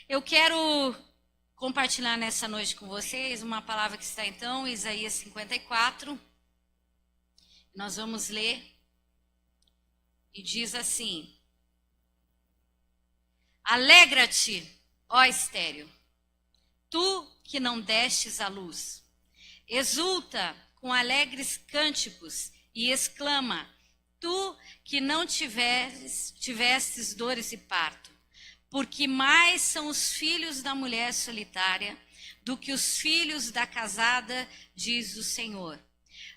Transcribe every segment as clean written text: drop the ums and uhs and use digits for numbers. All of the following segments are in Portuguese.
Eu quero compartilhar nessa noite com vocês uma palavra que está então em Isaías 54. Nós vamos ler e diz assim: Alegra-te, ó estéril, tu que não destes à luz. Exulta com alegres cânticos e exclama, tu que não tivestes dores e parto. Porque mais são os filhos da mulher solitária do que os filhos da casada, diz o Senhor.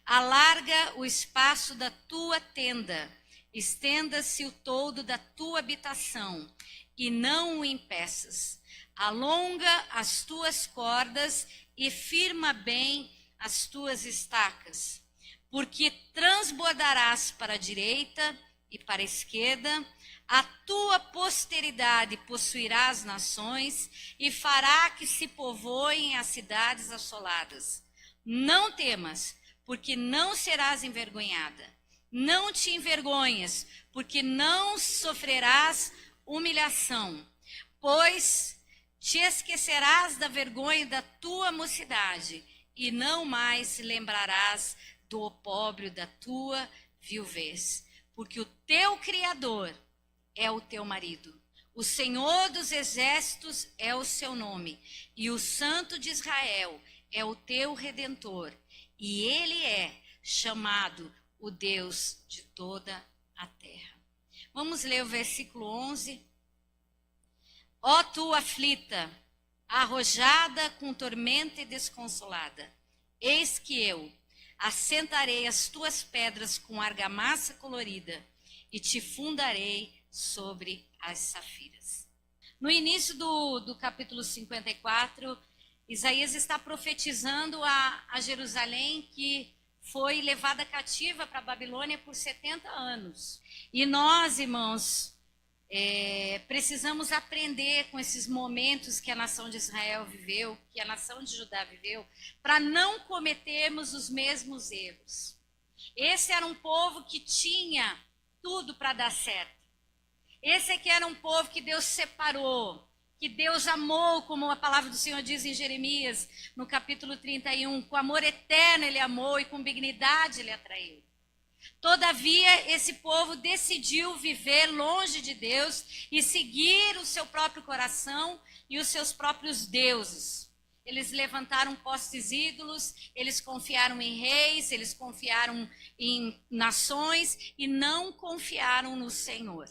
Alarga o espaço da tua tenda, estenda-se o toldo da tua habitação, e não o impeças. Alonga as tuas cordas e firma bem as tuas estacas, porque transbordarás para a direita e para a esquerda, a tua posteridade possuirá as nações e fará que se povoem as cidades assoladas. Não temas, porque não serás envergonhada. Não te envergonhas, porque não sofrerás humilhação, pois te esquecerás da vergonha da tua mocidade e não mais se lembrarás do opróbrio da tua viuvez, porque o teu Criador é o teu marido. O Senhor dos exércitos é o seu nome, e o Santo de Israel é o teu Redentor, e ele é chamado o Deus de toda a terra. Vamos ler o versículo 11. Ó tu aflita, arrojada com tormenta e desconsolada, eis que eu assentarei as tuas pedras com argamassa colorida e te fundarei sobre as safiras. No início do capítulo 54, Isaías está profetizando a Jerusalém que foi levada cativa para a Babilônia por 70 anos. E nós, irmãos, precisamos aprender com esses momentos que a nação de Israel viveu, que a nação de Judá viveu, para não cometermos os mesmos erros. Esse era um povo que tinha tudo para dar certo. Esse aqui era um povo que Deus separou, que Deus amou, como a palavra do Senhor diz em Jeremias, no capítulo 31, com amor eterno ele amou e com benignidade ele atraiu. Todavia, esse povo decidiu viver longe de Deus e seguir o seu próprio coração e os seus próprios deuses. Eles levantaram postes ídolos, eles confiaram em reis, eles confiaram em nações e não confiaram no Senhor.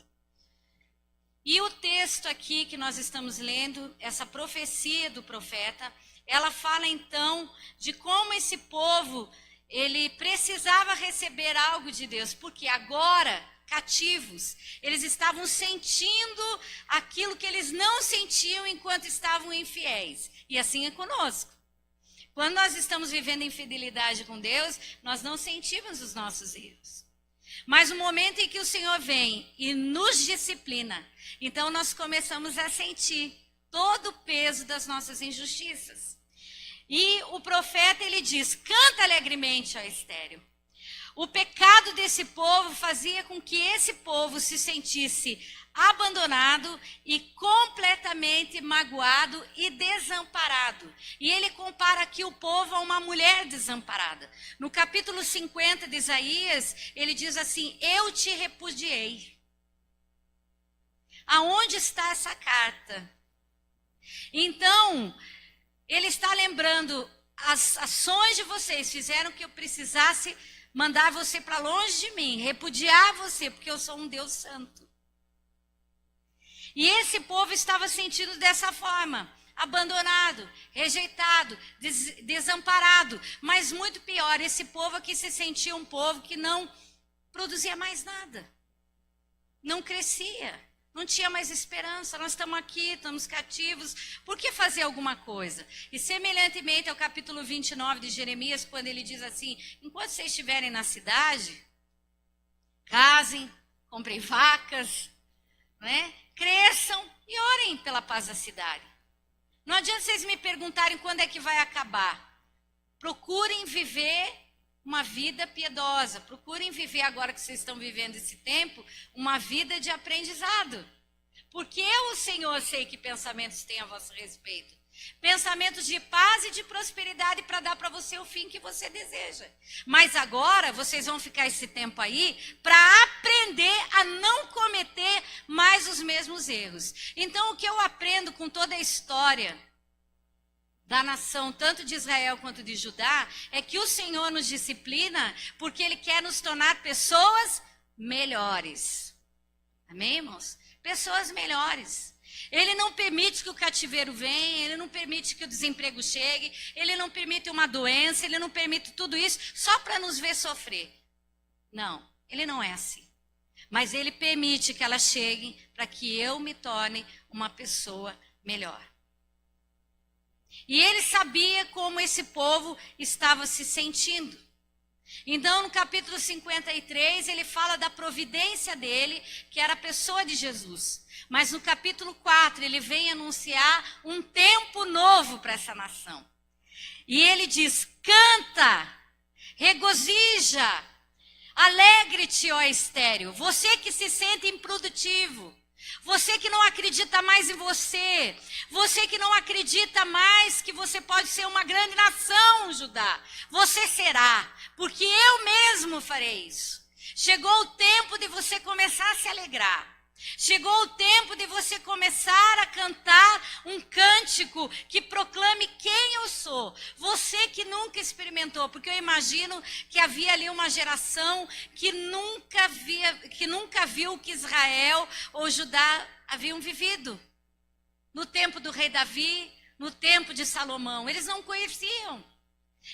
E o texto aqui que nós estamos lendo, essa profecia do profeta, ela fala então de como esse povo, ele precisava receber algo de Deus, porque agora, cativos, eles estavam sentindo aquilo que eles não sentiam enquanto estavam infiéis. E assim é conosco. Quando nós estamos vivendo infidelidade com Deus, nós não sentimos os nossos erros. Mas no momento em que o Senhor vem e nos disciplina, então nós começamos a sentir todo o peso das nossas injustiças. E o profeta, ele diz, canta alegremente, ó estéril. O pecado desse povo fazia com que esse povo se sentisse abandonado e completamente magoado e desamparado. E ele compara aqui o povo a uma mulher desamparada. No capítulo 50 de Isaías, ele diz assim, eu te repudiei. Aonde está essa carta? Então, ele está lembrando, as ações de vocês fizeram que eu precisasse mandar você para longe de mim, repudiar você, porque eu sou um Deus santo. E esse povo estava sentindo dessa forma, abandonado, rejeitado, desamparado. Mas muito pior, esse povo aqui se sentia um povo que não produzia mais nada, não crescia. Não tinha mais esperança, nós estamos aqui, estamos cativos, por que fazer alguma coisa? E semelhantemente ao capítulo 29 de Jeremias, quando ele diz assim, enquanto vocês estiverem na cidade, casem, comprem vacas, né? Cresçam e orem pela paz da cidade. Não adianta vocês me perguntarem quando é que vai acabar. Procurem viver uma vida piedosa. Procurem viver, agora que vocês estão vivendo esse tempo, uma vida de aprendizado. Porque eu, o Senhor, sei que pensamentos têm a vosso respeito. Pensamentos de paz e de prosperidade para dar para você o fim que você deseja. Mas agora vocês vão ficar esse tempo aí para aprender a não cometer mais os mesmos erros. Então o que eu aprendo com toda a história da nação, tanto de Israel quanto de Judá, é que o Senhor nos disciplina porque Ele quer nos tornar pessoas melhores. Amém, irmãos? Pessoas melhores. Ele não permite que o cativeiro venha, Ele não permite que o desemprego chegue, Ele não permite uma doença, Ele não permite tudo isso só para nos ver sofrer. Não, Ele não é assim. Mas Ele permite que elas cheguem para que eu me torne uma pessoa melhor. E Ele sabia como esse povo estava se sentindo. Então, no capítulo 53, ele fala da providência dele, que era a pessoa de Jesus. Mas no capítulo 4, ele vem anunciar um tempo novo para essa nação. E ele diz: canta, regozija, alegre-te, ó estéril, você que se sente improdutivo. Você que não acredita mais em você, você que não acredita mais que você pode ser uma grande nação, Judá, você será, porque eu mesmo farei isso. Chegou o tempo de você começar a se alegrar. Chegou o tempo de você começar a cantar um cântico que proclame quem eu sou. Você que nunca experimentou, porque eu imagino que havia ali uma geração que nunca viu o que Israel ou Judá haviam vivido. No tempo do rei Davi, no tempo de Salomão, eles não conheciam.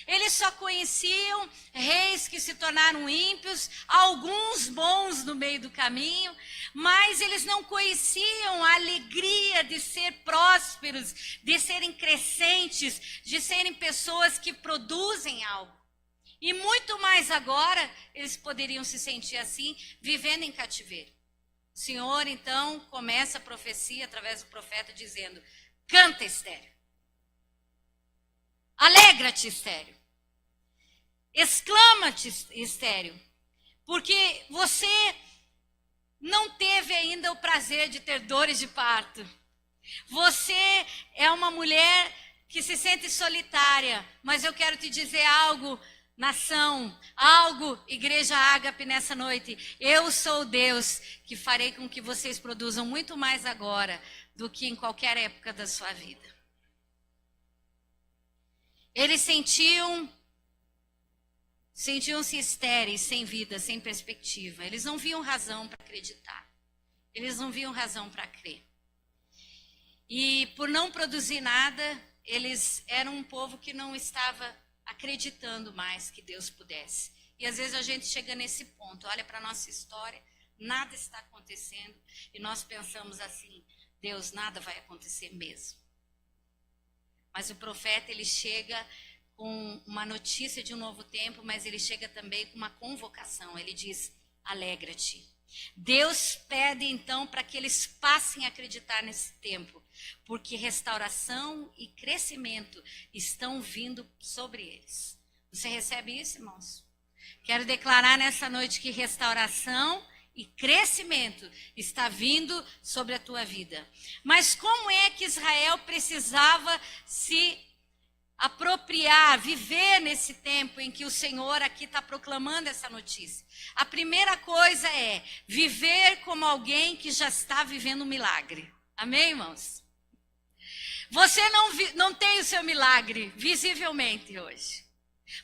Eles só conheciam reis que se tornaram ímpios, alguns bons no meio do caminho, mas eles não conheciam a alegria de ser prósperos, de serem crescentes, de serem pessoas que produzem algo. E muito mais agora, eles poderiam se sentir assim, vivendo em cativeiro. O Senhor, então, começa a profecia através do profeta dizendo: canta, estéril. Alegra-te, estéril. Exclama-te, estéril. Porque você não teve ainda o prazer de ter dores de parto. Você é uma mulher que se sente solitária. Mas eu quero te dizer algo, nação, algo, Igreja Ágape, nessa noite. Eu sou o Deus que farei com que vocês produzam muito mais agora do que em qualquer época da sua vida. Eles sentiam-se estéreis, sem vida, sem perspectiva. Eles não viam razão para acreditar. Eles não viam razão para crer. E por não produzir nada, eles eram um povo que não estava acreditando mais que Deus pudesse. E às vezes a gente chega nesse ponto, olha para a nossa história, nada está acontecendo, e nós pensamos assim: Deus, nada vai acontecer mesmo. Mas o profeta, ele chega com uma notícia de um novo tempo, mas ele chega também com uma convocação. Ele diz: alegra-te. Deus pede então para que eles passem a acreditar nesse tempo, porque restauração e crescimento estão vindo sobre eles. Você recebe isso, irmãos? Quero declarar nessa noite que restauração e crescimento está vindo sobre a tua vida. Mas como é que Israel precisava se apropriar, viver nesse tempo em que o Senhor aqui está proclamando essa notícia? A primeira coisa é viver como alguém que já está vivendo um milagre. Amém, irmãos? Você não tem o seu milagre visivelmente hoje.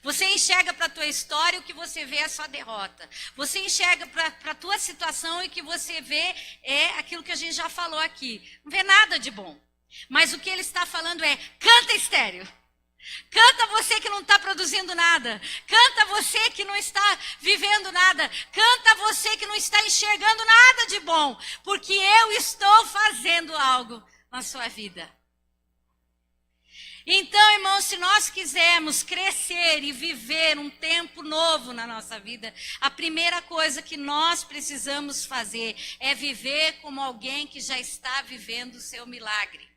Você enxerga para a tua história, o que você vê é a sua derrota. Você enxerga para a tua situação e o que você vê é aquilo que a gente já falou aqui. Não vê nada de bom. Mas o que ele está falando é: canta, estéril. Canta, você que não está produzindo nada. Canta, você que não está vivendo nada. Canta, você que não está enxergando nada de bom. Porque eu estou fazendo algo na sua vida. Então, irmãos, se nós quisermos crescer e viver um tempo novo na nossa vida, a primeira coisa que nós precisamos fazer é viver como alguém que já está vivendo o seu milagre.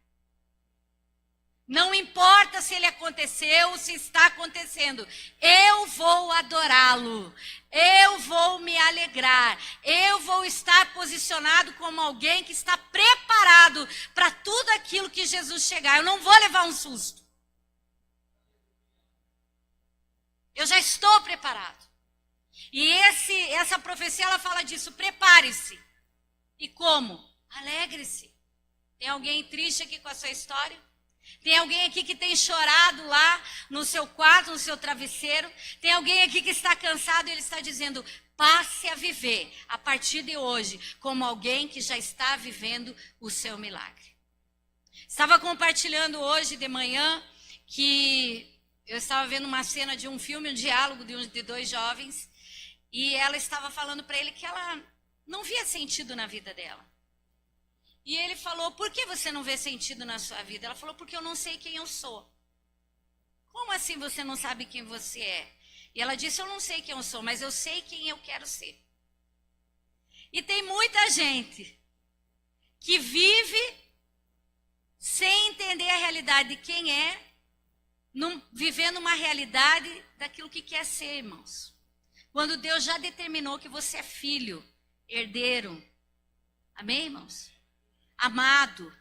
Não importa se ele aconteceu ou se está acontecendo. Eu vou adorá-lo. Eu vou me alegrar. Eu vou estar posicionado como alguém que está preparado para tudo aquilo que Jesus chegar. Eu não vou levar um susto. Eu já estou preparado. E essa profecia, ela fala disso. Prepare-se. E como? Alegre-se. Tem alguém triste aqui com a sua história? Tem alguém aqui que tem chorado lá no seu quarto, no seu travesseiro? Tem alguém aqui que está cansado e ele está dizendo, passe a viver a partir de hoje como alguém que já está vivendo o seu milagre. Estava compartilhando hoje de manhã que eu estava vendo uma cena de um filme, um diálogo de dois jovens, e ela estava falando para ele que ela não via sentido na vida dela. E ele falou, por que você não vê sentido na sua vida? Ela falou, porque eu não sei quem eu sou. Como assim você não sabe quem você é? E ela disse, eu não sei quem eu sou, mas eu sei quem eu quero ser. E tem muita gente que vive sem entender a realidade de quem é, vivendo uma realidade daquilo que quer ser, irmãos. Quando Deus já determinou que você é filho, herdeiro. Amém, irmãos? Amado,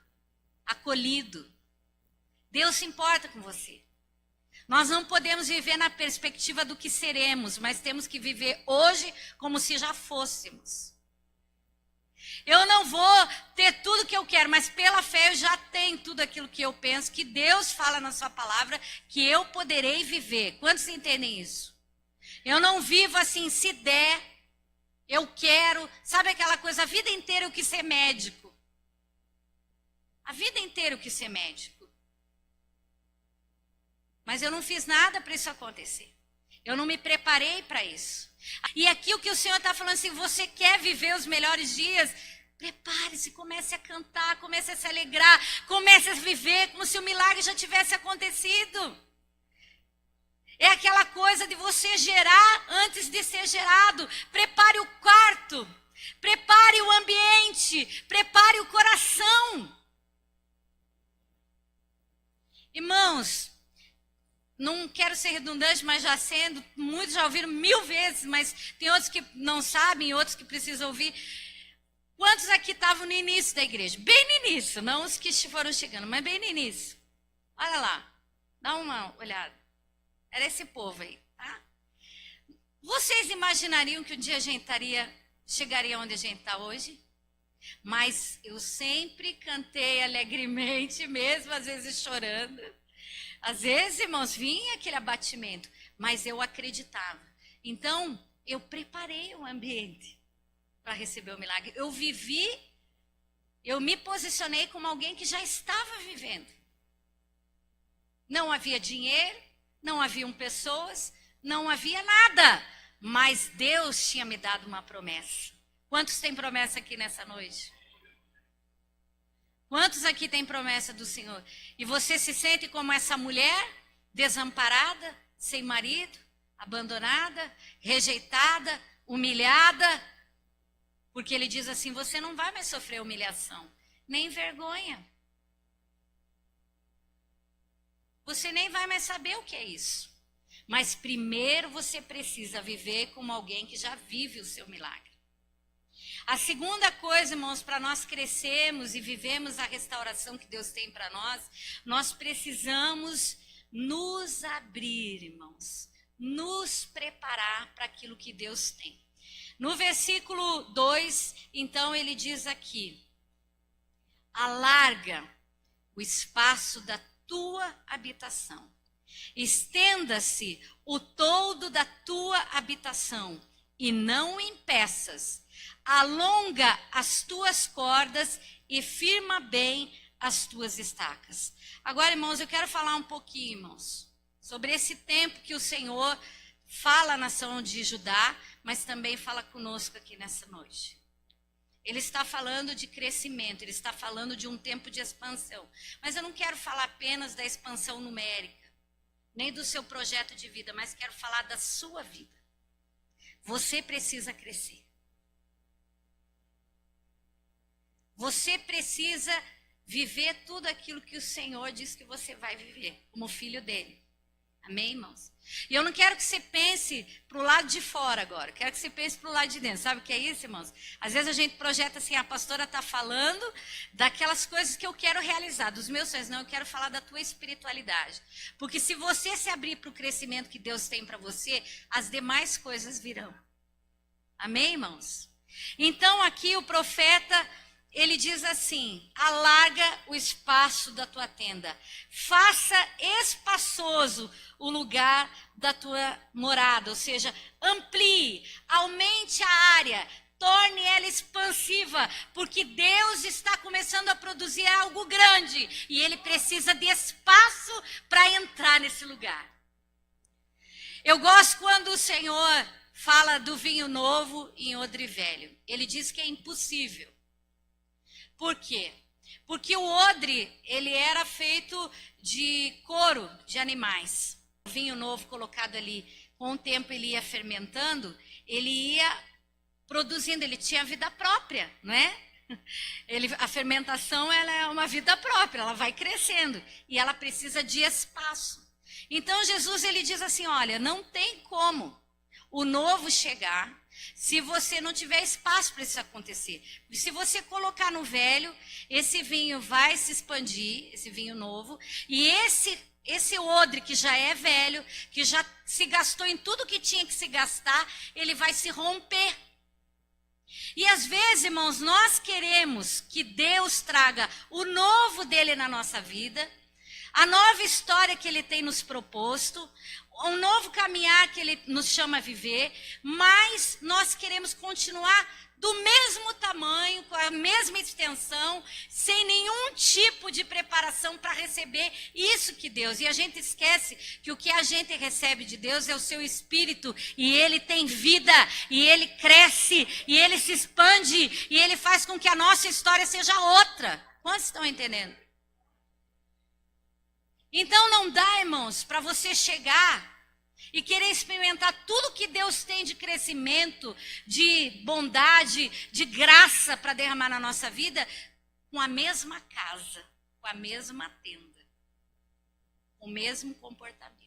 acolhido. Deus se importa com você. Nós não podemos viver na perspectiva do que seremos, mas temos que viver hoje como se já fôssemos. Eu não vou ter tudo que eu quero, mas pela fé eu já tenho tudo aquilo que eu penso, que Deus fala na sua palavra, que eu poderei viver. Quantos entendem isso? Eu não vivo assim, se der, eu quero. Sabe aquela coisa, a vida inteira eu quis ser médico. A vida inteira eu quis ser médico. Mas eu não fiz nada para isso acontecer. Eu não me preparei para isso. E aqui o que o Senhor está falando assim, você quer viver os melhores dias? Prepare-se, comece a cantar, comece a se alegrar, comece a viver como se o milagre já tivesse acontecido. É aquela coisa de você gerar antes de ser gerado. Prepare o quarto, prepare o ambiente, prepare o coração. Irmãos, não quero ser redundante, mas já sendo, muitos já ouviram 1000 vezes, mas tem outros que não sabem, outros que precisam ouvir. Quantos aqui estavam no início da igreja? Bem no início, não os que foram chegando, mas bem no início. Olha lá, dá uma olhada. Era esse povo aí, tá? Vocês imaginariam que um dia a gente chegaria onde a gente está hoje? Mas eu sempre cantei alegremente, mesmo às vezes chorando. Às vezes, irmãos, vinha aquele abatimento, mas eu acreditava. Então, eu preparei o ambiente para receber o milagre. Eu vivi, eu me posicionei como alguém que já estava vivendo. Não havia dinheiro, não haviam pessoas, não havia nada, mas Deus tinha me dado uma promessa. Quantos têm promessa aqui nessa noite? Quantos aqui têm promessa do Senhor? E você se sente como essa mulher, desamparada, sem marido, abandonada, rejeitada, humilhada? Porque ele diz assim, você não vai mais sofrer humilhação, nem vergonha. Você nem vai mais saber o que é isso. Mas primeiro você precisa viver como alguém que já vive o seu milagre. A segunda coisa, irmãos, para nós crescermos e vivemos a restauração que Deus tem para nós precisamos nos abrir, irmãos, nos preparar para aquilo que Deus tem. No versículo 2, então, ele diz aqui, alarga o espaço da tua habitação, estenda-se o toldo da tua habitação e não impeças. Alonga as tuas cordas e firma bem as tuas estacas. Agora, irmãos, eu quero falar um pouquinho, irmãos, sobre esse tempo que o Senhor fala à nação de Judá, mas também fala conosco aqui nessa noite. Ele está falando de crescimento, ele está falando de um tempo de expansão. Mas eu não quero falar apenas da expansão numérica, nem do seu projeto de vida, mas quero falar da sua vida. Você precisa crescer. Você precisa viver tudo aquilo que o Senhor diz que você vai viver, como filho dele. Amém, irmãos? E eu não quero que você pense para o lado de fora agora, quero que você pense para o lado de dentro. Sabe o que é isso, irmãos? Às vezes a gente projeta assim, a pastora está falando daquelas coisas que eu quero realizar, dos meus sonhos. Não, eu quero falar da tua espiritualidade. Porque se você se abrir para o crescimento que Deus tem para você, as demais coisas virão. Amém, irmãos? Então aqui o profeta, ele diz assim: alarga o espaço da tua tenda, faça espaçoso o lugar da tua morada, ou seja, amplie, aumente a área, torne ela expansiva, porque Deus está começando a produzir algo grande e ele precisa de espaço para entrar nesse lugar. Eu gosto quando o Senhor fala do vinho novo em odre velho. Ele diz que é impossível. Por quê? Porque o odre, ele era feito de couro de animais. O vinho novo colocado ali, com o tempo ele ia fermentando, ele ia produzindo, ele tinha vida própria, não é? A fermentação, ela é uma vida própria, ela vai crescendo e ela precisa de espaço. Então Jesus, ele diz assim, olha, não tem como o novo chegar se você não tiver espaço para isso acontecer. E se você colocar no velho, esse vinho vai se expandir, esse vinho novo, e esse odre que já é velho, que já se gastou em tudo que tinha que se gastar, ele vai se romper. E às vezes, irmãos, nós queremos que Deus traga o novo dele na nossa vida, a nova história que ele tem nos proposto, um novo caminhar que ele nos chama a viver, mas nós queremos continuar do mesmo tamanho, com a mesma extensão, sem nenhum tipo de preparação para receber isso que Deus. E a gente esquece que o que a gente recebe de Deus é o seu espírito, e ele tem vida, e ele cresce, e ele se expande, e ele faz com que a nossa história seja outra. Quantos estão entendendo? Então não dá, irmãos, para você chegar e querer experimentar tudo que Deus tem de crescimento, de bondade, de graça para derramar na nossa vida, com a mesma casa, com a mesma tenda, com o mesmo comportamento.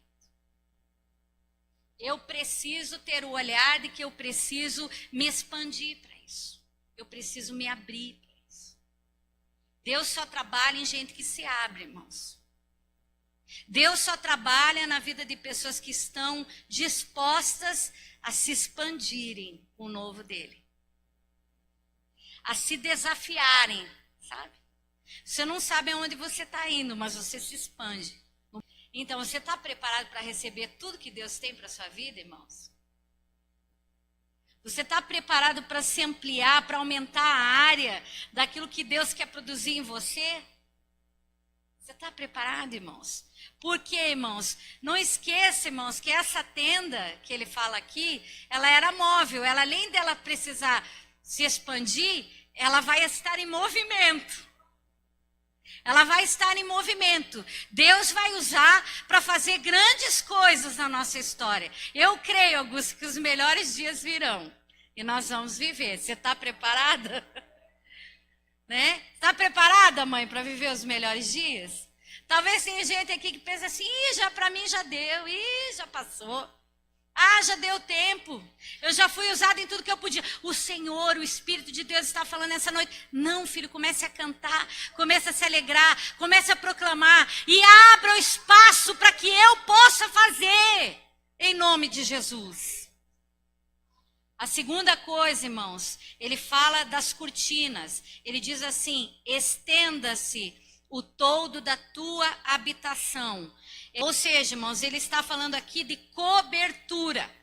Eu preciso ter o olhar de que eu preciso me expandir para isso. Eu preciso me abrir para isso. Deus só trabalha em gente que se abre, irmãos. Deus só trabalha na vida de pessoas que estão dispostas a se expandirem com o novo dele. A se desafiarem, sabe? Você não sabe aonde você está indo, mas você se expande. Então, você está preparado para receber tudo que Deus tem para a sua vida, irmãos? Você está preparado para se ampliar, para aumentar a área daquilo que Deus quer produzir em você? Você está preparado, irmãos? Porque, irmãos, não esqueça, irmãos, que essa tenda que ele fala aqui, ela era móvel. Ela, além dela precisar se expandir, ela vai estar em movimento. Ela vai estar em movimento. Deus vai usar para fazer grandes coisas na nossa história. Eu creio, Augusto, que os melhores dias virão. E nós vamos viver. Você está preparada? Né? Está preparada, mãe, para viver os melhores dias? Talvez tenha gente aqui que pensa assim, já para mim já deu, já passou. Já deu tempo. Eu já fui usada em tudo que eu podia. O Senhor, o Espírito de Deus está falando essa noite. Não, filho, comece a cantar, comece a se alegrar, comece a proclamar e abra o espaço para que eu possa fazer, em nome de Jesus. A segunda coisa, irmãos, ele fala das cortinas. Ele diz assim, estenda-se o toldo da tua habitação. Ou seja, irmãos, ele está falando aqui de cobertura.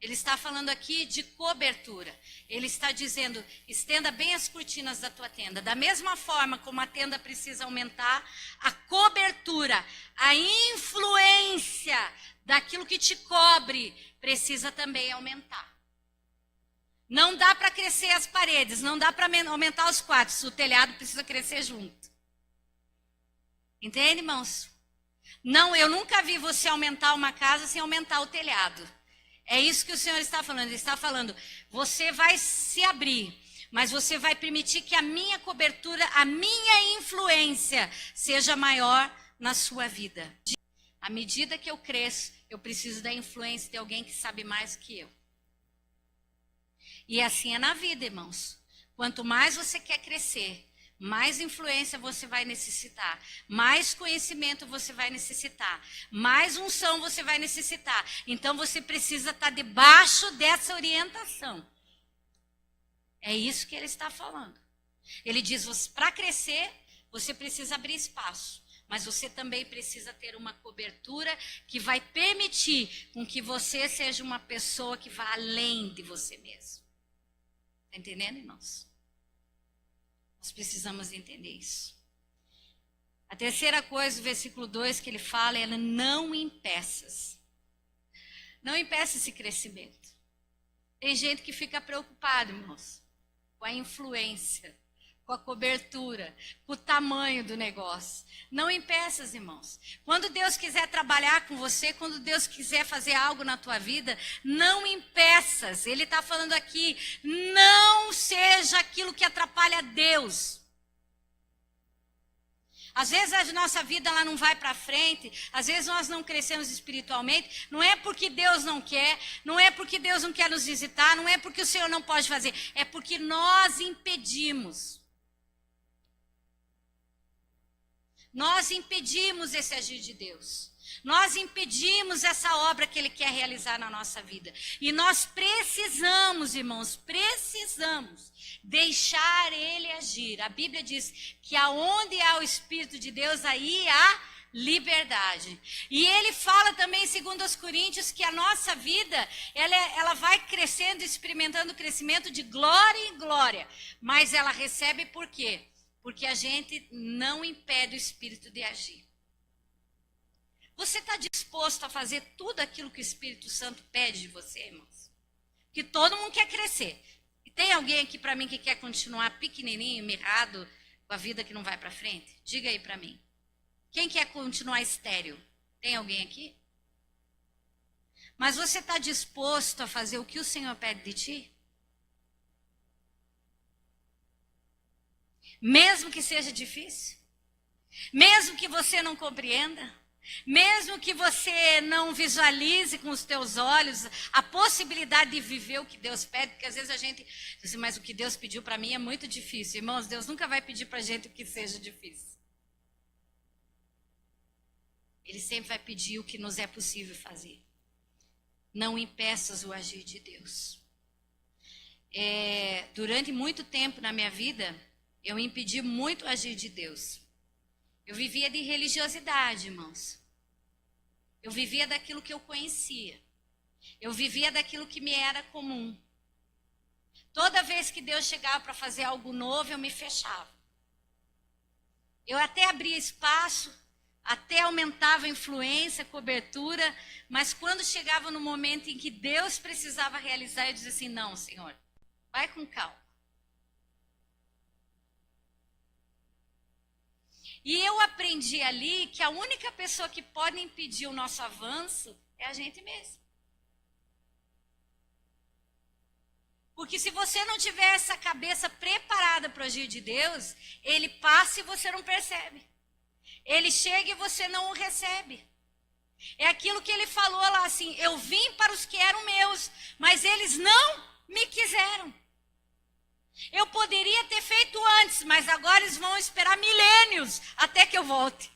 Ele está falando aqui de cobertura. Ele está dizendo, estenda bem as cortinas da tua tenda. Da mesma forma como a tenda precisa aumentar, a cobertura, a influência daquilo que te cobre, precisa também aumentar. Não dá para crescer as paredes, não dá para aumentar os quartos, o telhado precisa crescer junto. Entende, irmãos? Não, eu nunca vi você aumentar uma casa sem aumentar o telhado. É isso que o Senhor está falando. Ele está falando, você vai se abrir, mas você vai permitir que a minha cobertura, a minha influência seja maior na sua vida. À medida que eu cresço, eu preciso da influência de alguém que sabe mais do que eu. E assim é na vida, irmãos. Quanto mais você quer crescer, mais influência você vai necessitar, mais conhecimento você vai necessitar, mais unção você vai necessitar. Então você precisa estar debaixo dessa orientação. É isso que ele está falando. Ele diz, para crescer, você precisa abrir espaço, mas você também precisa ter uma cobertura que vai permitir com que você seja uma pessoa que vá além de você mesmo. Está entendendo, irmãos? Nós precisamos entender isso. A terceira coisa, o versículo 2 que ele fala, é não impeças. Não impeça esse crescimento. Tem gente que fica preocupada, irmãos, com a influência, com a cobertura, com o tamanho do negócio. Não impeças, irmãos. Quando Deus quiser trabalhar com você, quando Deus quiser fazer algo na tua vida, não impeças. Ele está falando aqui, não seja aquilo que atrapalha Deus. Às vezes a nossa vida ela não vai para frente, às vezes nós não crescemos espiritualmente, não é porque Deus não quer, não é porque Deus não quer nos visitar, não é porque o Senhor não pode fazer, é porque nós impedimos. Nós impedimos esse agir de Deus. Nós impedimos essa obra que Ele quer realizar na nossa vida. E nós precisamos, irmãos, precisamos deixar Ele agir. A Bíblia diz que aonde há o Espírito de Deus, aí há liberdade. E Ele fala também, segundo os Coríntios, que a nossa vida, ela vai crescendo, experimentando o crescimento de glória em glória. Mas ela recebe por quê? Porque a gente não impede o Espírito de agir. Você está disposto a fazer tudo aquilo que o Espírito Santo pede de você, irmãos? Porque todo mundo quer crescer. E tem alguém aqui para mim que quer continuar pequenininho, mirrado, com a vida que não vai para frente? Diga aí para mim. Quem quer continuar estéril? Tem alguém aqui? Mas você está disposto a fazer o que o Senhor pede de ti? Mesmo que seja difícil, mesmo que você não compreenda, mesmo que você não visualize com os teus olhos a possibilidade de viver o que Deus pede, porque às vezes a gente diz assim, mas o que Deus pediu para mim é muito difícil. Irmãos, Deus nunca vai pedir para a gente o que seja difícil. Ele sempre vai pedir o que nos é possível fazer. Não impeças o agir de Deus. Durante muito tempo na minha vida, eu impedi muito o agir de Deus. Eu vivia de religiosidade, irmãos. Eu vivia daquilo que eu conhecia. Eu vivia daquilo que me era comum. Toda vez que Deus chegava para fazer algo novo, eu me fechava. Eu até abria espaço, até aumentava a influência, a cobertura, mas quando chegava no momento em que Deus precisava realizar, eu dizia assim, não, Senhor, vai com calma. E eu aprendi ali que a única pessoa que pode impedir o nosso avanço é a gente mesmo. Porque se você não tiver essa cabeça preparada para o agir de Deus, Ele passa e você não percebe. Ele chega e você não o recebe. É aquilo que Ele falou lá assim, eu vim para os que eram meus, mas eles não me quiseram. Eu poderia ter feito antes, mas agora eles vão esperar milênios até que eu volte.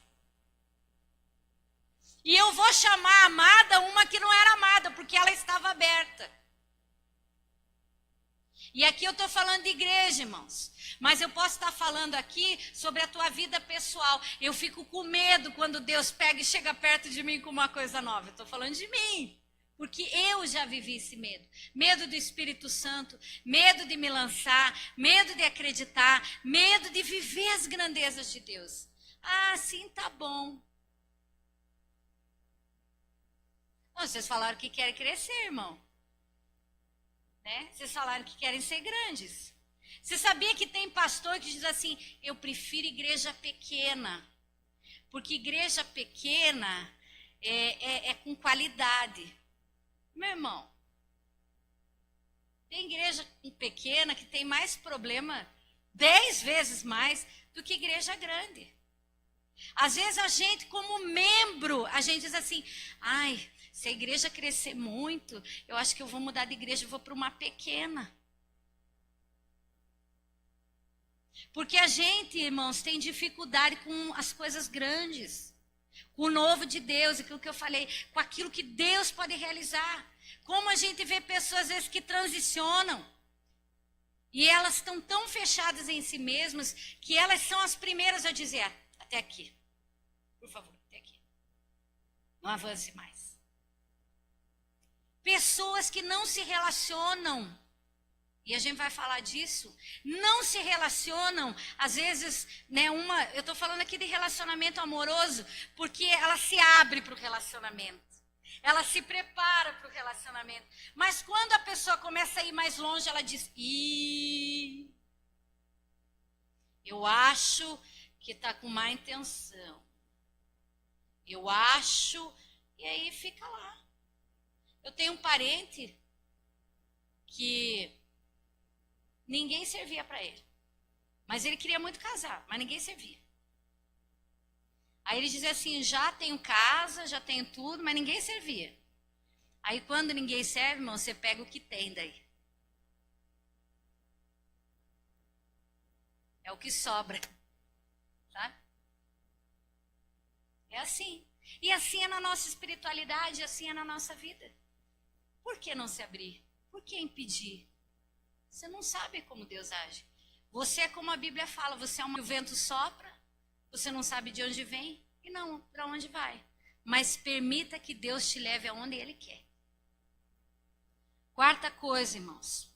E eu vou chamar amada uma que não era amada, porque ela estava aberta. E aqui eu estou falando de igreja, irmãos. Mas eu posso estar falando aqui sobre a tua vida pessoal. Eu fico com medo quando Deus pega e chega perto de mim com uma coisa nova. Eu estou falando de mim. Porque eu já vivi esse medo. Medo do Espírito Santo, medo de me lançar, medo de acreditar, medo de viver as grandezas de Deus. Ah, sim, tá bom. Vocês falaram que querem crescer, irmão. Né? Vocês falaram que querem ser grandes. Você sabia que tem pastor que diz assim, eu prefiro igreja pequena. Porque igreja pequena é com qualidade. Meu irmão, Tem igreja pequena que tem mais problema, 10 vezes mais, do que igreja grande. Às vezes a gente, como membro, a gente diz assim, ai, se a igreja crescer muito, eu acho que eu vou mudar de igreja e vou para uma pequena. Porque a gente, irmãos, tem dificuldade com as coisas grandes, com o novo de Deus, aquilo que eu falei, com aquilo que Deus pode realizar. Como a gente vê pessoas, às vezes, que transicionam, e elas estão tão fechadas em si mesmas, que elas são as primeiras a dizer, até aqui, por favor, até aqui, não avance mais. Pessoas que não se relacionam, e a gente vai falar disso, não se relacionam, às vezes, né, eu estou falando aqui de relacionamento amoroso, porque ela se abre para o relacionamento, ela se prepara para o relacionamento, mas quando a pessoa começa a ir mais longe, ela diz, eu acho que está com má intenção, eu acho, e aí fica lá. Eu tenho um parente que ninguém servia para ele. Mas ele queria muito casar, mas ninguém servia. Aí ele dizia assim, já tenho casa, já tenho tudo, mas ninguém servia. Aí quando ninguém serve, irmão, você pega o que tem daí. É o que sobra. Sabe? É assim. E assim é na nossa espiritualidade, assim é na nossa vida. Por que não se abrir? Por que impedir? Você não sabe como Deus age. Você é como a Bíblia fala, você é o vento sopra, você não sabe de onde vem e não para onde vai. Mas permita que Deus te leve aonde Ele quer. Quarta coisa, irmãos.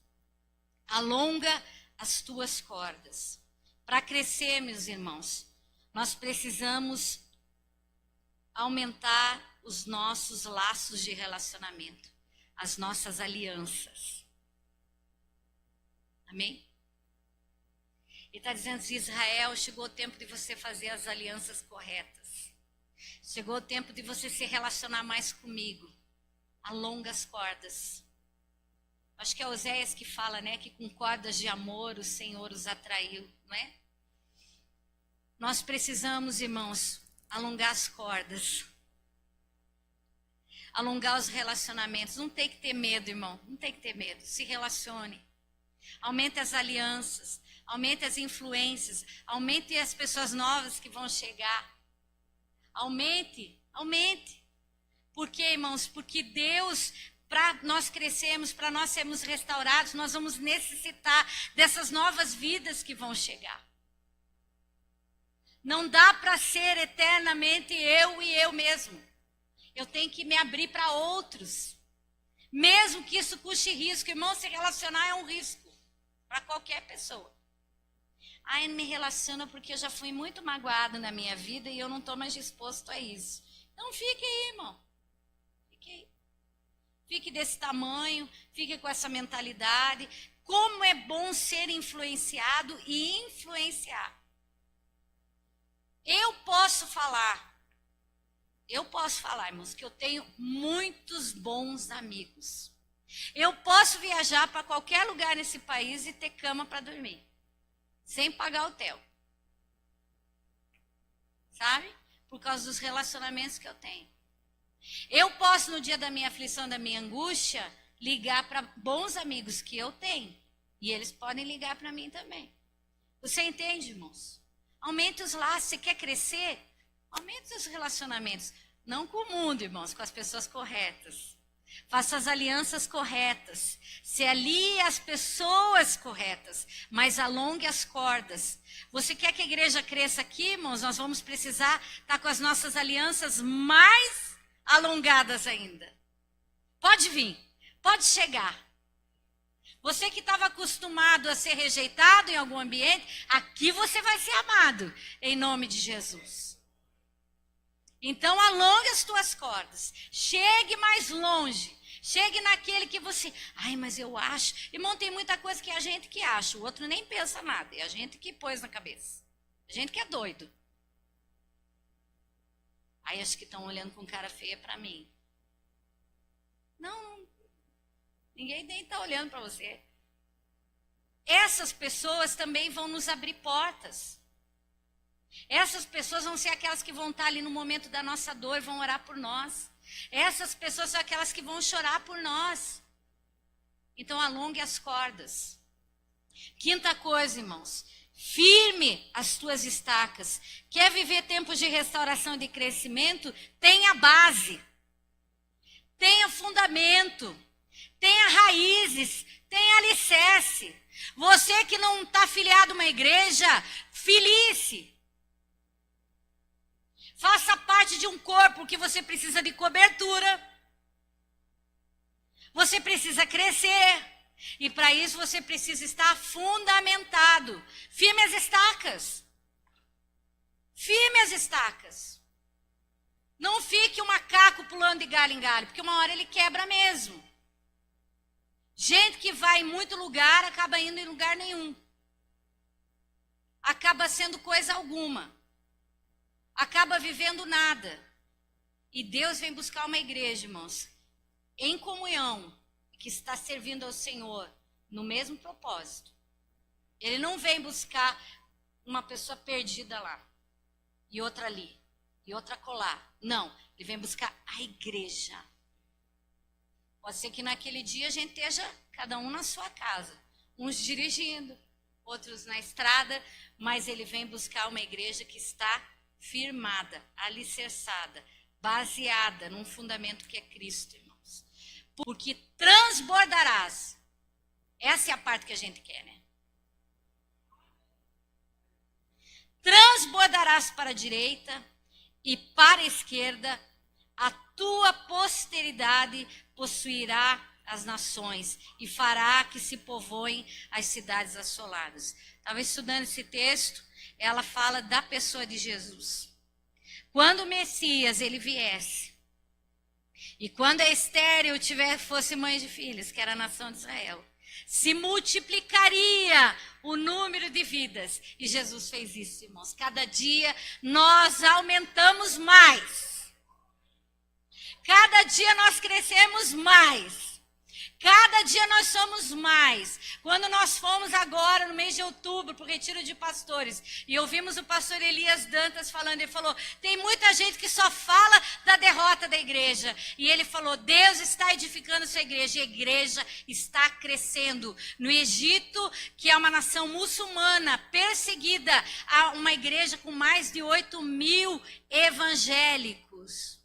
Alonga as tuas cordas. Para crescer, meus irmãos, nós precisamos aumentar os nossos laços de relacionamento, as nossas alianças. Amém? Ele está dizendo assim, Israel, chegou o tempo de você fazer as alianças corretas. Chegou o tempo de você se relacionar mais comigo. Alonga as cordas. Acho que é Oséias que fala, né, que com cordas de amor o Senhor os atraiu, não é? Nós precisamos, irmãos, alongar as cordas. Alongar os relacionamentos. Não tem que ter medo, irmão. Não tem que ter medo. Se relacione. Aumente as alianças. Aumente as influências. Aumente as pessoas novas que vão chegar. Aumente. Por quê, irmãos? Porque Deus, para nós crescermos, para nós sermos restaurados, nós vamos necessitar dessas novas vidas que vão chegar. Não dá para ser eternamente eu e eu mesmo. Eu tenho que me abrir para outros. Mesmo que isso custe risco. Irmão, se relacionar é um risco para qualquer pessoa. Ai, não me relaciona porque eu já fui muito magoado na minha vida e eu não estou mais disposto a isso. Então fique aí, irmão. Fique aí. Fique desse tamanho, fique com essa mentalidade. Como é bom ser influenciado e influenciar. Eu posso falar, irmãos, que eu tenho muitos bons amigos. Eu posso viajar para qualquer lugar nesse país e ter cama para dormir, sem pagar hotel. Sabe? Por causa dos relacionamentos que eu tenho. Eu posso, no dia da minha aflição, da minha angústia, ligar para bons amigos que eu tenho. E eles podem ligar para mim também. Você entende, irmãos? Aumente os laços. Você quer crescer? Aumente os relacionamentos. Não com o mundo, irmãos, com as pessoas corretas. Faça as alianças corretas. Se alie às pessoas corretas. Mas alongue as cordas. Você quer que a igreja cresça aqui, irmãos? Nós vamos precisar estar com as nossas alianças mais alongadas ainda. Pode vir. Pode chegar. Você que estava acostumado a ser rejeitado em algum ambiente, aqui você vai ser amado, em nome de Jesus. Então, alongue as tuas cordas. Chegue mais longe. Chegue naquele que você... Ai, mas eu acho... Irmão, tem muita coisa que é a gente que acha. O outro nem pensa nada. É a gente que pôs na cabeça. A gente que é doido. Aí, acho que estão olhando com cara feia para mim. Não. Ninguém nem está olhando para você. Essas pessoas também vão nos abrir portas. Essas pessoas vão ser aquelas que vão estar ali no momento da nossa dor, vão orar por nós. Essas pessoas são aquelas que vão chorar por nós. Então alongue as cordas. Quinta coisa, irmãos, firme as tuas estacas. Quer viver tempos de restauração e de crescimento? Tenha base, tenha fundamento, tenha raízes, tenha alicerce. Você que não está filiado a uma igreja, filie-se. Faça parte de um corpo que você precisa de cobertura. Você precisa crescer. E para isso você precisa estar fundamentado. Firme as estacas. Firme as estacas. Não fique um macaco pulando de galho em galho, porque uma hora ele quebra mesmo. Gente que vai em muito lugar, acaba indo em lugar nenhum. Acaba sendo coisa alguma. Acaba vivendo nada. E Deus vem buscar uma igreja, irmãos, em comunhão, que está servindo ao Senhor no mesmo propósito. Ele não vem buscar uma pessoa perdida lá, e outra ali, e outra colar. Não, ele vem buscar a igreja. Pode ser que naquele dia a gente esteja cada um na sua casa, uns dirigindo, outros na estrada, mas ele vem buscar uma igreja que está firmada, alicerçada, baseada num fundamento que é Cristo, irmãos. Porque transbordarás. Essa é a parte que a gente quer, né? Transbordarás para a direita e para a esquerda, a tua posteridade possuirá as nações e fará que se povoem as cidades assoladas. Estava estudando esse texto, ela fala da pessoa de Jesus. Quando o Messias ele viesse, e quando a estéril fosse mãe de filhos, que era a nação de Israel, se multiplicaria o número de vidas. E Jesus fez isso, irmãos. Cada dia nós aumentamos mais. Cada dia nós crescemos mais. Cada dia nós somos mais. Quando nós fomos agora, no mês de outubro, para o retiro de pastores, e ouvimos o pastor Elias Dantas falando, ele falou, tem muita gente que só fala da derrota da igreja. E ele falou, Deus está edificando sua igreja, e a igreja está crescendo. No Egito, que é uma nação muçulmana, perseguida, há uma igreja com mais de 8.000 evangélicos.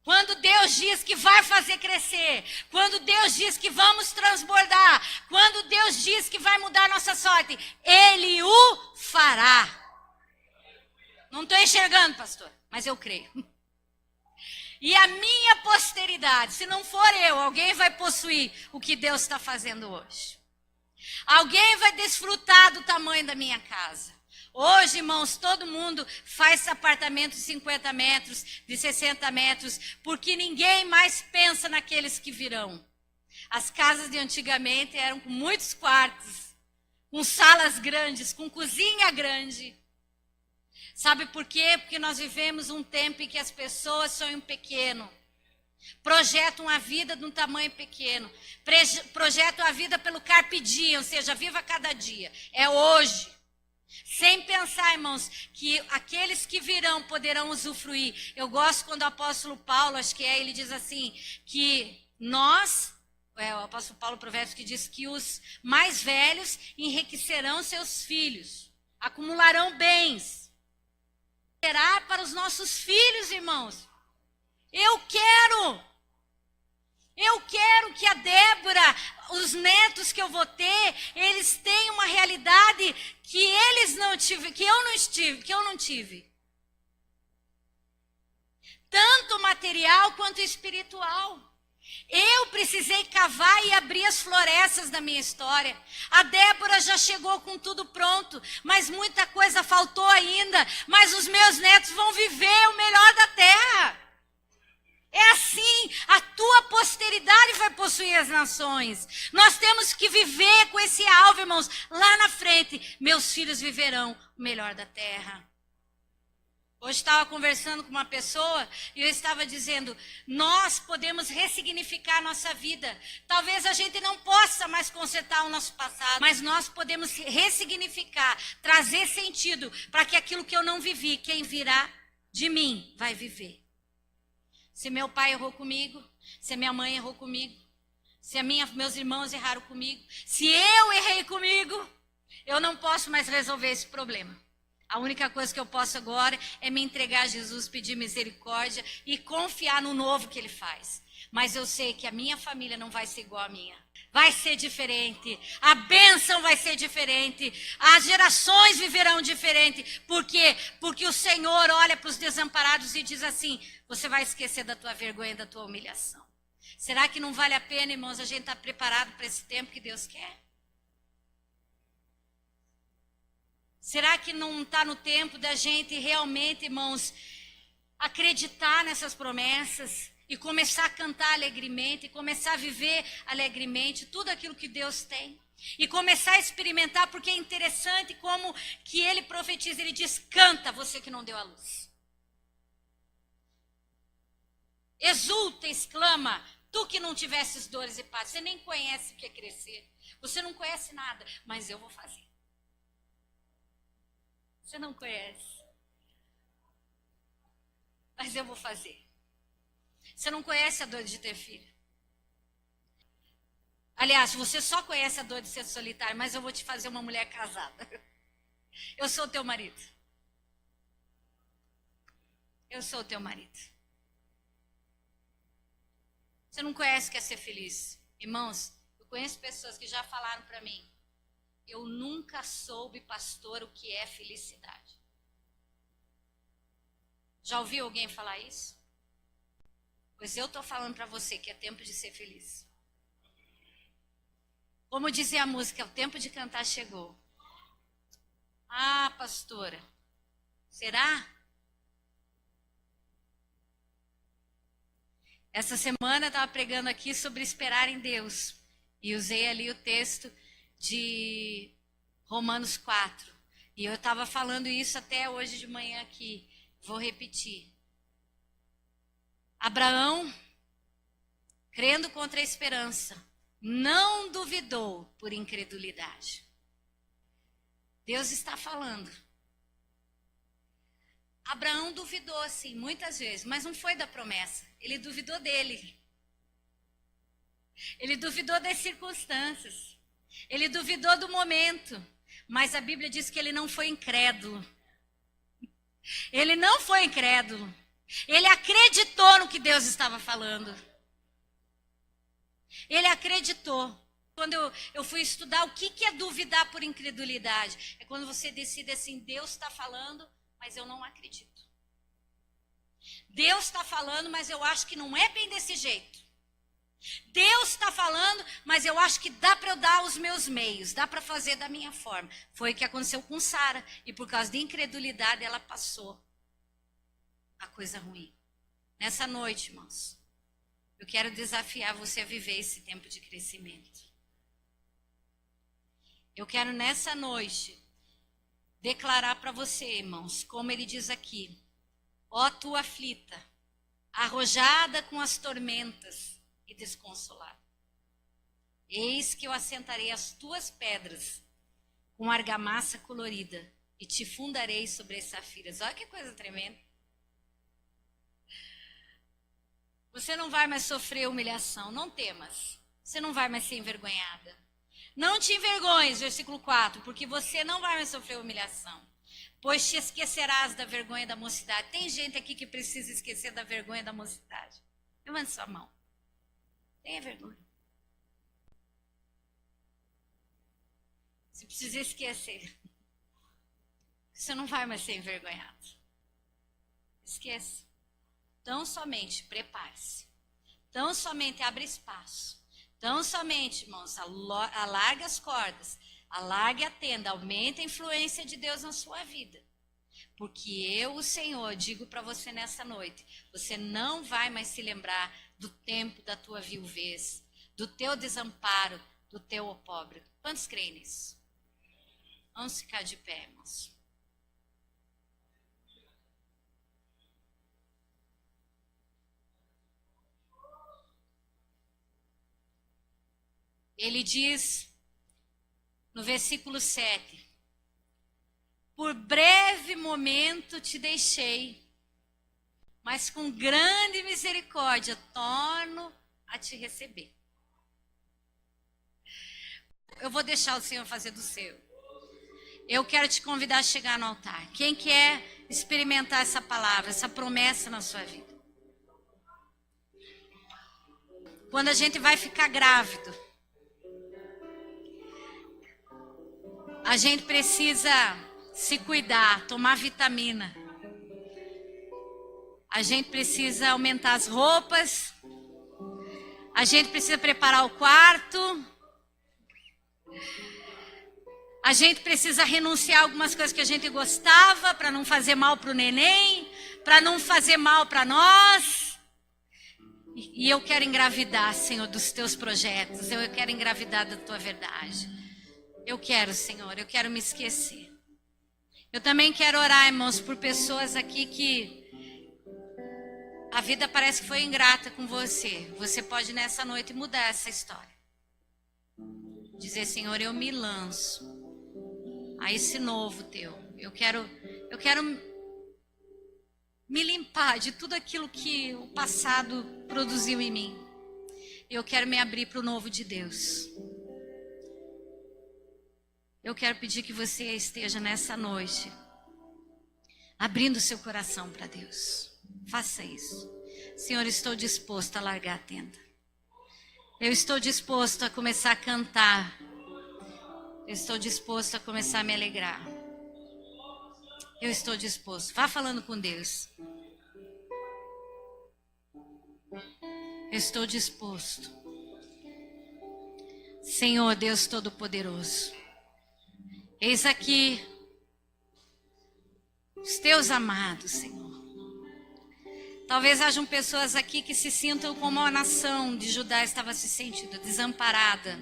Quando Deus diz que vai fazer crescer, quando Deus diz que vamos transbordar, quando Deus diz que vai mudar nossa sorte, Ele o fará. Não estou enxergando, pastor, mas eu creio. E a minha posteridade, se não for eu, alguém vai possuir o que Deus está fazendo hoje. Alguém vai desfrutar do tamanho da minha casa. Hoje, irmãos, todo mundo faz apartamento de 50 metros, de 60 metros, porque ninguém mais pensa naqueles que virão. As casas de antigamente eram com muitos quartos, com salas grandes, com cozinha grande. Sabe por quê? Porque nós vivemos um tempo em que as pessoas sonham pequeno, projetam a vida de um tamanho pequeno, projetam a vida pelo carpe diem, ou seja, viva cada dia, é hoje. Sem pensar, irmãos, que aqueles que virão poderão usufruir. Eu gosto quando o apóstolo Paulo, acho que ele diz assim, que nós, o apóstolo Paulo Provérbios que diz que os mais velhos enriquecerão seus filhos, acumularão bens. Será para os nossos filhos, irmãos. Eu quero que a Débora, os netos que eu vou ter, eles tenham uma realidade que eles não tiveram, que eu não tive. Tanto material quanto espiritual. Eu precisei cavar e abrir as florestas da minha história. A Débora já chegou com tudo pronto, mas muita coisa faltou ainda. Mas os meus netos vão viver o melhor da terra. É assim, a tua posteridade vai possuir as nações. Nós temos que viver com esse alvo, irmãos. Lá na frente, meus filhos viverão o melhor da terra. Hoje estava conversando com uma pessoa e eu estava dizendo, nós podemos ressignificar a nossa vida. Talvez a gente não possa mais consertar o nosso passado, mas nós podemos ressignificar, trazer sentido para que aquilo que eu não vivi, quem virá de mim vai viver. Se meu pai errou comigo, se minha mãe errou comigo, se meus irmãos erraram comigo, se eu errei comigo, eu não posso mais resolver esse problema. A única coisa que eu posso agora é me entregar a Jesus, pedir misericórdia e confiar no novo que Ele faz. Mas eu sei que a minha família não vai ser igual à minha. Vai ser diferente. A bênção vai ser diferente. As gerações viverão diferente. Por quê? Porque o Senhor olha para os desamparados e diz assim, você vai esquecer da tua vergonha, da tua humilhação. Será que não vale a pena, irmãos, a gente estar preparado para esse tempo que Deus quer? Será que não está no tempo da gente realmente, irmãos, acreditar nessas promessas e começar a cantar alegremente, e começar a viver alegremente tudo aquilo que Deus tem? E começar a experimentar, porque é interessante como que Ele profetiza, Ele diz, canta você que não deu a luz. Exulta, exclama, tu que não tivesses dores e partos, você nem conhece o que é crescer, você não conhece nada, mas eu vou fazer. Você não conhece. Mas eu vou fazer. Você não conhece a dor de ter filho. Aliás, você só conhece a dor de ser solitário, mas eu vou te fazer uma mulher casada. Eu sou o teu marido. Eu sou o teu marido. Você não conhece o que é ser feliz. Irmãos, eu conheço pessoas que já falaram para mim, eu nunca soube, pastor, o que é felicidade. Já ouviu alguém falar isso? Pois eu estou falando para você que é tempo de ser feliz. Como dizia a música, o tempo de cantar chegou. Ah, pastora, será? Essa semana eu estava pregando aqui sobre esperar em Deus. E usei ali o texto de Romanos 4. E eu estava falando isso até hoje de manhã aqui. Vou repetir. Abraão, crendo contra a esperança, não duvidou por incredulidade. Deus está falando. Abraão duvidou, sim, muitas vezes, mas não foi da promessa. Ele duvidou dele. Ele duvidou das circunstâncias. Ele duvidou do momento. Mas a Bíblia diz que ele não foi incrédulo. Ele não foi incrédulo. Ele acreditou no que Deus estava falando. Ele acreditou. Quando eu fui estudar o que é duvidar por incredulidade, é quando você decide assim, Deus está falando, mas eu não acredito. Deus está falando, mas eu acho que não é bem desse jeito. Deus está falando, mas eu acho que dá para eu dar os meus meios, dá para fazer da minha forma. Foi o que aconteceu com Sara, e por causa de incredulidade ela passou a coisa ruim. Nessa noite, irmãos, eu quero desafiar você a viver esse tempo de crescimento. Eu quero nessa noite declarar para você, irmãos, como ele diz aqui, ó tua aflita, arrojada com as tormentas e desconsolada. Eis que eu assentarei as tuas pedras com argamassa colorida e te fundarei sobre as safiras. Olha que coisa tremenda. Você não vai mais sofrer humilhação, não temas. Você não vai mais ser envergonhada. Não te envergonhes, versículo 4, porque você não vai mais sofrer humilhação. Pois te esquecerás da vergonha da mocidade. Tem gente aqui que precisa esquecer da vergonha da mocidade. Levante sua mão. Tenha vergonha. Você precisa esquecer. Você não vai mais ser envergonhado. Esqueça. Tão somente prepare-se. Tão somente abre espaço. Tão somente, irmãos, alargue as cordas. Alargue a tenda. Aumente a influência de Deus na sua vida. Porque eu, o Senhor, digo para você nessa noite, você não vai mais se lembrar do tempo da tua viuvez, do teu desamparo, do teu opróbrio. Quantos creem nisso? Vamos ficar de pé, irmãos. ele diz no versículo 7, por breve momento te deixei, mas com grande misericórdia torno a te receber. Eu vou deixar o Senhor fazer do seu. Eu quero te convidar a chegar no altar. Quem quer experimentar essa palavra, essa promessa na sua vida? Quando a gente vai ficar grávido, a gente precisa se cuidar, tomar vitamina. A gente precisa aumentar as roupas. A gente precisa preparar o quarto. A gente precisa renunciar a algumas coisas que a gente gostava para não fazer mal para o neném, para não fazer mal para nós. E eu quero engravidar, Senhor, dos teus projetos. Eu quero engravidar da tua verdade. Eu quero, Senhor, eu quero me esquecer. Eu também quero orar, irmãos, por pessoas aqui que a vida parece que foi ingrata com você. Você pode nessa noite mudar essa história. Dizer, Senhor, eu me lanço a esse novo teu. Eu quero me limpar de tudo aquilo que o passado produziu em mim. Eu quero me abrir para o novo de Deus. Eu quero pedir que você esteja nessa noite abrindo seu coração para Deus. Faça isso. Senhor, estou disposto a largar a tenda. Eu estou disposto a começar a cantar. Eu estou disposto a começar a me alegrar. Eu estou disposto. Vá falando com Deus. Eu estou disposto. Senhor, Deus Todo-Poderoso. Eis aqui os teus amados, Senhor. Talvez hajam pessoas aqui que se sintam como a nação de Judá estava se sentindo, desamparada,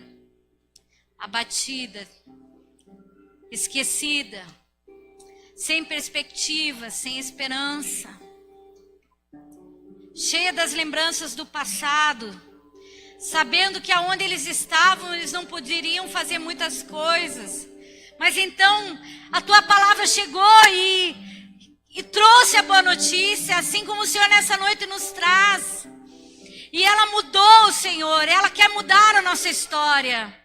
abatida, esquecida, sem perspectiva, sem esperança, cheia das lembranças do passado, sabendo que aonde eles estavam, eles não poderiam fazer muitas coisas. Mas então, a tua palavra chegou e trouxe a boa notícia, assim como o Senhor nessa noite nos traz. E ela mudou, Senhor, ela quer mudar a nossa história.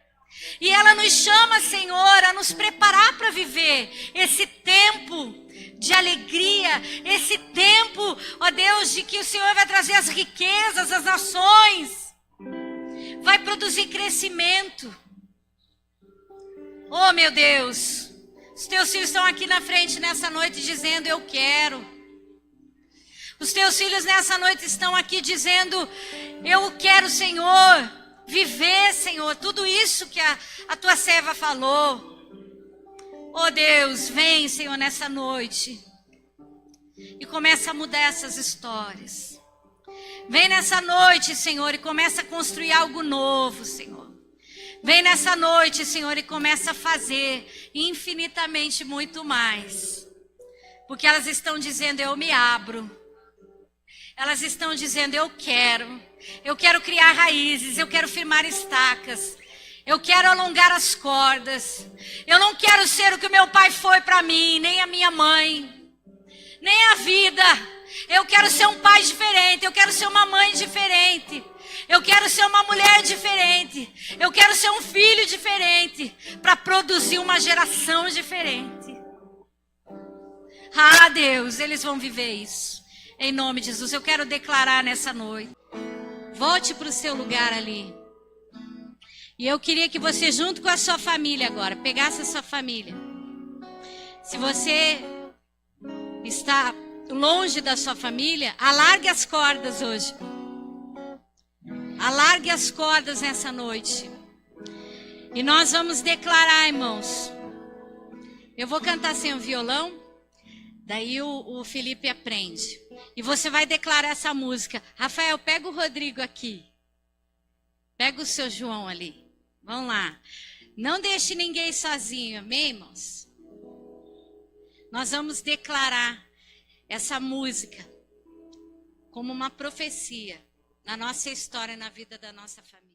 E ela nos chama, Senhor, a nos preparar para viver esse tempo de alegria, esse tempo, ó Deus, de que o Senhor vai trazer as riquezas, as nações, vai produzir crescimento. Oh, meu Deus, os teus filhos estão aqui na frente nessa noite dizendo, eu quero. Os teus filhos nessa noite estão aqui dizendo, eu quero, Senhor, viver, Senhor, tudo isso que a tua serva falou. Oh, Deus, vem, Senhor, nessa noite e começa a mudar essas histórias. Vem nessa noite, Senhor, e começa a construir algo novo, Senhor. Vem nessa noite, Senhor, e começa a fazer infinitamente muito mais. Porque elas estão dizendo, eu me abro. Elas estão dizendo, eu quero criar raízes, eu quero firmar estacas. Eu quero alongar as cordas. Eu não quero ser o que o meu pai foi para mim, nem a minha mãe, nem a vida. Eu quero ser um pai diferente, eu quero ser uma mãe diferente. Eu quero ser uma mulher diferente. Eu quero ser um filho diferente. Para produzir uma geração diferente. Ah, Deus, eles vão viver isso. Em nome de Jesus, eu quero declarar nessa noite. Volte para o seu lugar ali. E eu queria que você, junto com a sua família agora, pegasse a sua família. Se você está longe da sua família, alargue as cordas hoje. Alargue as cordas nessa noite. E nós vamos declarar, irmãos. Eu vou cantar sem o violão. Daí o Felipe aprende. E você vai declarar essa música. Rafael, pega o Rodrigo aqui. Pega o seu João ali. Vamos lá. Não deixe ninguém sozinho. Amém, irmãos? Nós vamos declarar essa música como uma profecia na nossa história, na vida da nossa família.